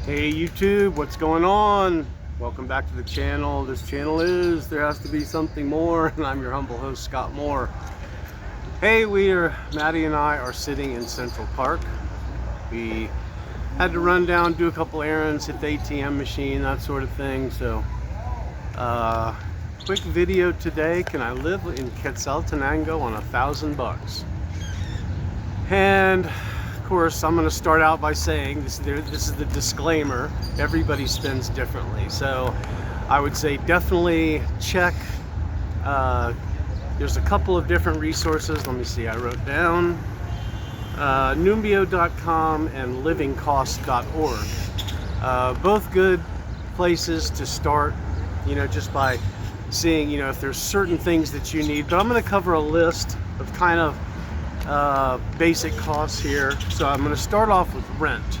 Hey YouTube, what's going on? Welcome back to the channel. This channel is There Has to Be Something More, and I'm your humble host, Scott Moore. Hey, Maddie and I are sitting in Central Park. We had to run down, do a couple errands, hit the ATM machine, that sort of thing. So, quick video today. Can I live in Quetzaltenango on $1,000? And of course, I'm going to start out by saying this is the disclaimer. Everybody spends differently, so I would say definitely check. There's a couple of different resources. Let me see. I wrote down Numbeo.com and livingcost.org. Both good places to start. Just by seeing if there's certain things that you need. But I'm going to cover a list of kind of basic costs here. So I'm going to start off with rent.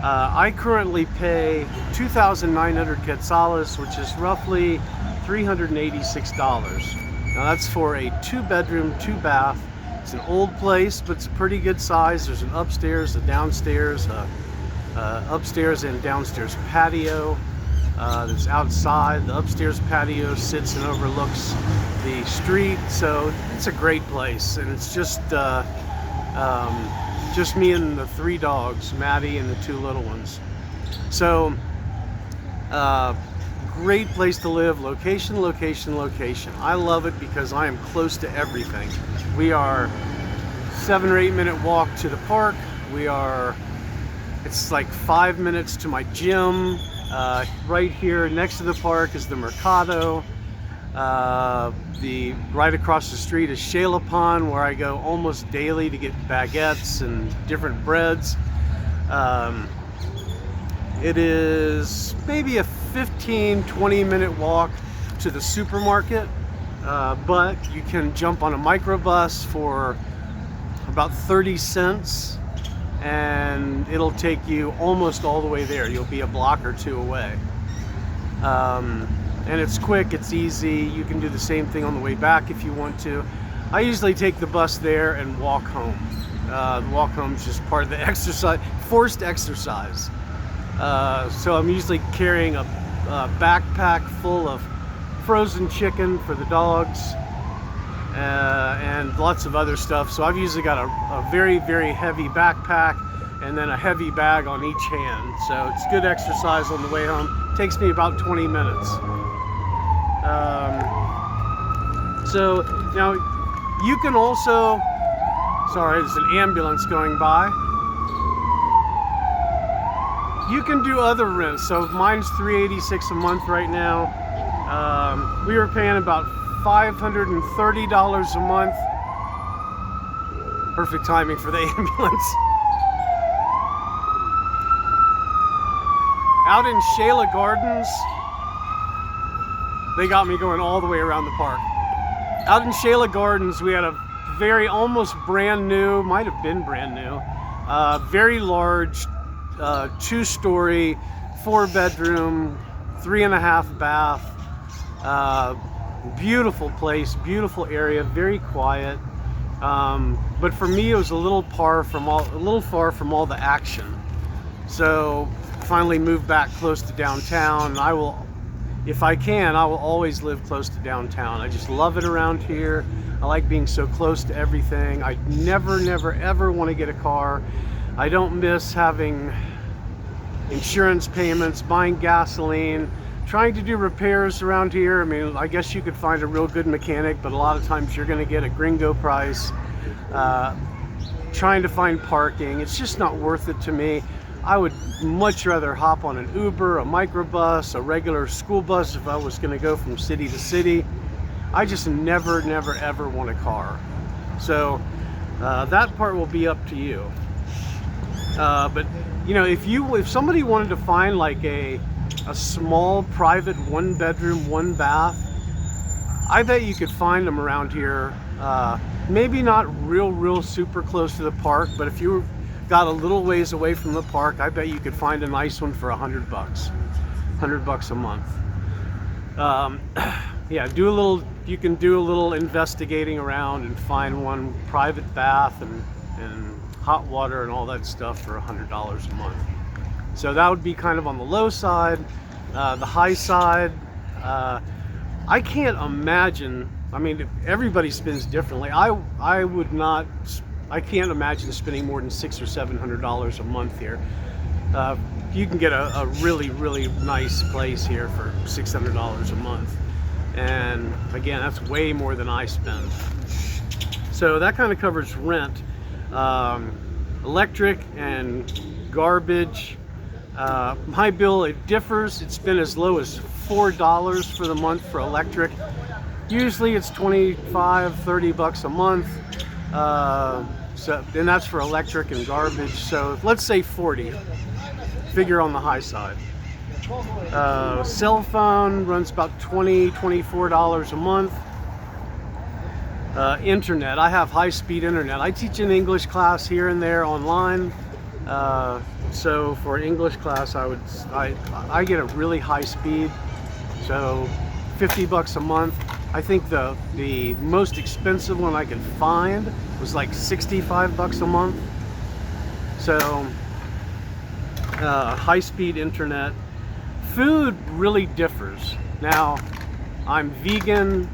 I currently pay 2,900 quetzales, which is roughly $386. Now that's for a 2-bedroom, 2-bath. It's an old place, but it's a pretty good size. There's an upstairs, a downstairs, upstairs and downstairs patio. That's outside. The upstairs patio sits and overlooks the street, so it's a great place. And it's just me and the 3 dogs, Maddie and the 2 little ones. So great place to live. Location, location, location. I love it because I am close to everything. We are 7 or 8 minute walk to the park. It's like 5 minutes to my gym. Right here next to the park is the Mercado. Right across the street is Xela, where I go almost daily to get baguettes and different breads. It is maybe a 15-20 minute walk to the supermarket, but you can jump on a microbus for about 30 cents. And it'll take you almost all the way there. You'll be a block or 2 away. And it's quick, it's easy. You can do the same thing on the way back if you want to. I usually take the bus there and walk home. The walk home is just part of the exercise, forced exercise. So I'm usually carrying a backpack full of frozen chicken for the dogs. And lots of other stuff. So I've usually got a very, very heavy backpack and then a heavy bag on each hand. So it's good exercise on the way home. Takes me about 20 minutes. So now you can also, sorry, there's an ambulance going by. You can do other rents. So mine's $386 a month right now. We were paying about $530 a month. Perfect timing for the ambulance. Out in Xela Gardens, they got me going all the way around the park. Out in Xela Gardens, we had a almost brand new, might have been brand new, very large 2-story, 4-bedroom, 3.5 bath. Beautiful place, beautiful area, very quiet. But for me, it was a little far from all the action. So finally moved back close to downtown. I will, if I can, I will always live close to downtown. I just love it around here. I like being so close to everything. I never, ever want to get a car. I don't miss having insurance payments, buying gasoline, trying to do repairs around here. I mean, I guess you could find a real good mechanic, but a lot of times you're going to get a gringo price. Trying to find parking, it's just not worth it to me. I would much rather hop on an Uber, a microbus, a regular school bus if I was going to go from city to city. I just never, ever want a car. So that part will be up to you. But if somebody wanted to find like a small private 1-bedroom, 1-bath, I bet you could find them around here. Maybe not real super close to the park, but if you got a little ways away from the park, I bet you could find a nice one for $100 $100 a month. Yeah, you can do a little investigating around and find one private bath and hot water and all that stuff for $100 a month. So that would be kind of on the low side. The high side, I can't imagine. I mean, everybody spends differently. I can't imagine spending more than $600 or $700 a month here. You can get a really, really nice place here for $600 a month. And again, that's way more than I spend. So that kind of covers rent, electric and garbage. My bill, it differs. It's been as low as $4 for the month for electric. Usually it's 25, 30 bucks a month. And that's for electric and garbage. So let's say 40. Figure on the high side. Cell phone runs about $20, $24 a month. Internet, I have high-speed internet. I teach an English class here and there online. So for an English class, I get a really high speed. So 50 bucks a month. I think the most expensive one I could find was like 65 bucks a month. So high-speed internet. Food really differs. Now, I'm vegan,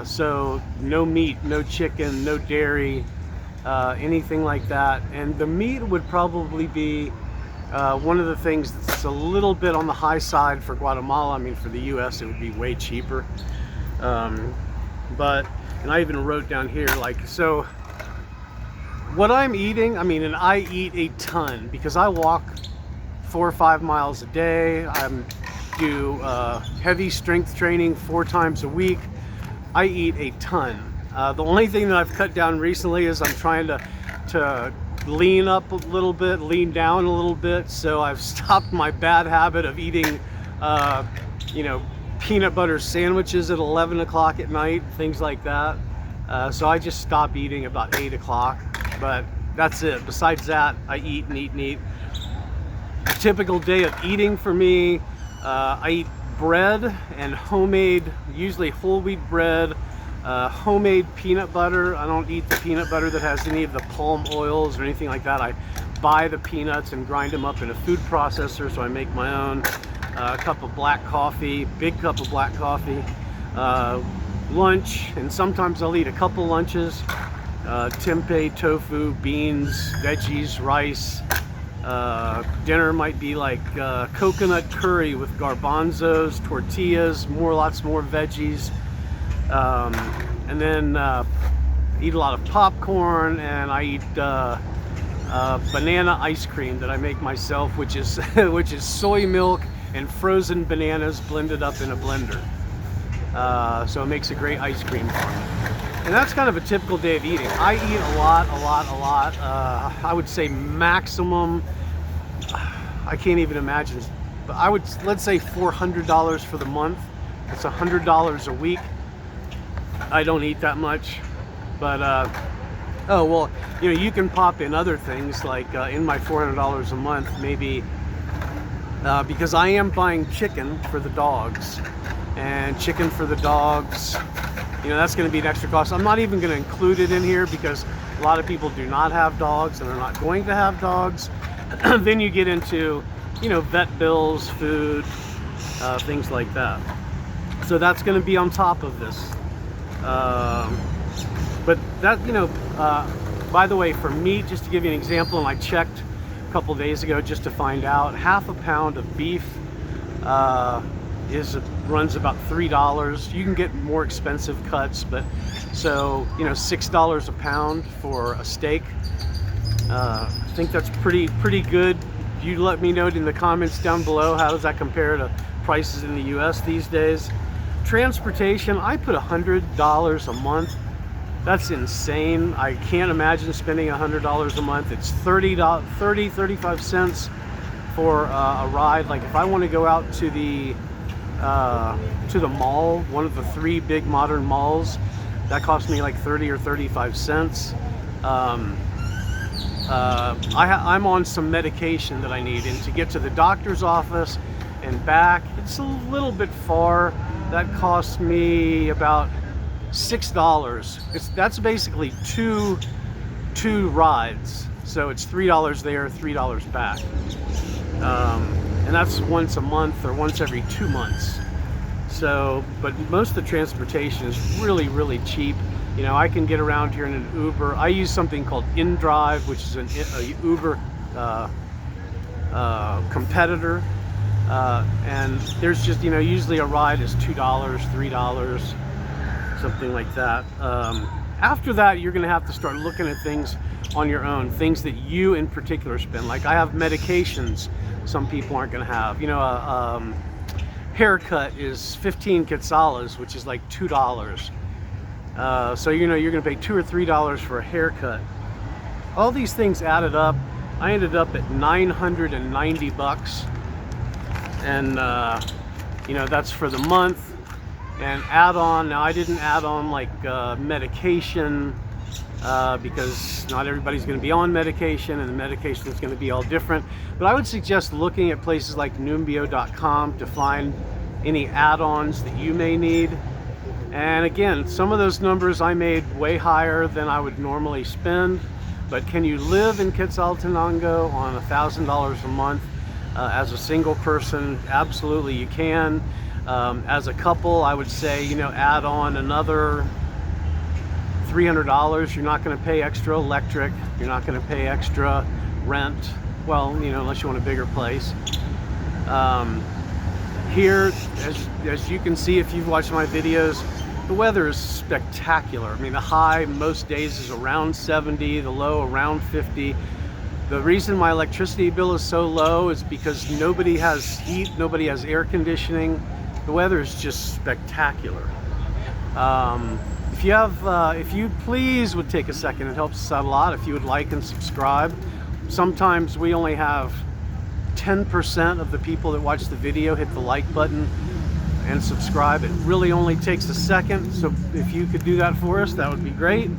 so no meat, no chicken, no dairy, anything like that. And the meat would probably be one of the things that's a little bit on the high side for Guatemala. I mean, for the US, it would be way cheaper. And I even wrote down here, like, so what I'm eating, I mean, and I eat a ton because I walk 4 or 5 miles a day. I do heavy strength training 4 times a week. I eat a ton. The only thing that I've cut down recently is I'm trying to lean up a little bit, lean down a little bit. So I've stopped my bad habit of eating, peanut butter sandwiches at 11 o'clock at night, things like that. So I just stop eating about 8 o'clock, but that's it. Besides that, I eat and eat and eat. A typical day of eating for me, I eat bread and homemade, usually whole wheat bread, homemade peanut butter. I don't eat the peanut butter that has any of the palm oils or anything like that. I buy the peanuts and grind them up in a food processor, so I make my own. A cup of black coffee, big cup of black coffee. Lunch, and sometimes I'll eat a couple lunches. Tempeh, tofu, beans, veggies, rice. Dinner might be like coconut curry with garbanzos, tortillas, lots more veggies. And then eat a lot of popcorn, and I eat banana ice cream that I make myself, which is soy milk and frozen bananas blended up in a blender. So it makes a great ice cream for me. And that's kind of a typical day of eating. I eat a lot. I would say maximum, I can't even imagine, but let's say $400 for the month. It's $100 a week. I don't eat that much, but oh well, you can pop in other things like in my $400 a month, maybe because I am buying chicken for the dogs, and chicken for the dogs, that's going to be an extra cost. I'm not even going to include it in here because a lot of people do not have dogs and are not going to have dogs. Then you get into, vet bills, food, things like that. So that's going to be on top of this. But that, by the way, for meat, just to give you an example, and I checked a couple days ago just to find out, half a pound of beef runs about $3. You can get more expensive cuts, but so $6 a pound for a steak. I think that's pretty good. You let me know in the comments down below, how does that compare to prices in the US these days? Transportation, I put $100 a month. That's insane. I can't imagine spending $100 a month. It's 35 cents for a ride. Like if I want to go out to the mall, one of the 3 big modern malls, that cost me like 30 or 35 cents. I'm on some medication that I need, and to get to the doctor's office and back, it's a little bit far. That cost me about $6. That's basically two rides. So it's $3 there, $3 back. And that's once a month or once every 2 months. So, but most of the transportation is really, really cheap. You know, I can get around here in an Uber. I use something called InDrive, which is a Uber competitor. And there's just, you know, usually a ride is $2, $3, something like that. After that, you're gonna have to start looking at things on your own, things that you in particular spend. Like I have medications some people aren't gonna have. You know, haircut is 15 quetzales, which is like $2. So you know you're gonna pay $2 or $3 for a haircut. All these things added up, I ended up at 990 bucks, and you know, that's for the month. And add on, now I didn't add on like medication because not everybody's going to be on medication, and the medication is going to be all different. But I would suggest looking at places like numbeo.com to find any add-ons that you may need. And again, some of those numbers I made way higher than I would normally spend. But can you live in Quetzaltenango on $1,000 a month as a single person? Absolutely you can. As a couple, I would say, you know, add on another $300. You're not going to pay extra electric. You're not going to pay extra rent. Well, you know, unless you want a bigger place. Here, as you can see if you've watched my videos, the weather is spectacular. I mean, the high most days is around 70, the low around 50. The reason my electricity bill is so low is because nobody has heat, nobody has air conditioning. The weather is just spectacular. If you please would take a second, it helps us out a lot if you would like and subscribe. Sometimes we only have 10% of the people that watch the video hit the like button and subscribe. It really only takes a second, so if you could do that for us, that would be great.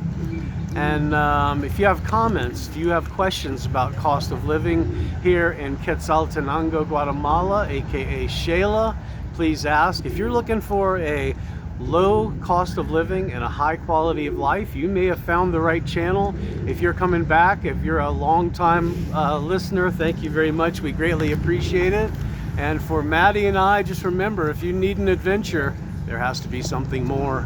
And if you have comments, if you have questions about cost of living here in Quetzaltenango, Guatemala, aka Xela, please ask. If you're looking for a low cost of living and a high quality of life, you may have found the right channel. If you're coming back, if you're a long-time listener, thank you very much. We greatly appreciate it. And for Maddie and I, just remember, if you need an adventure, there has to be something more.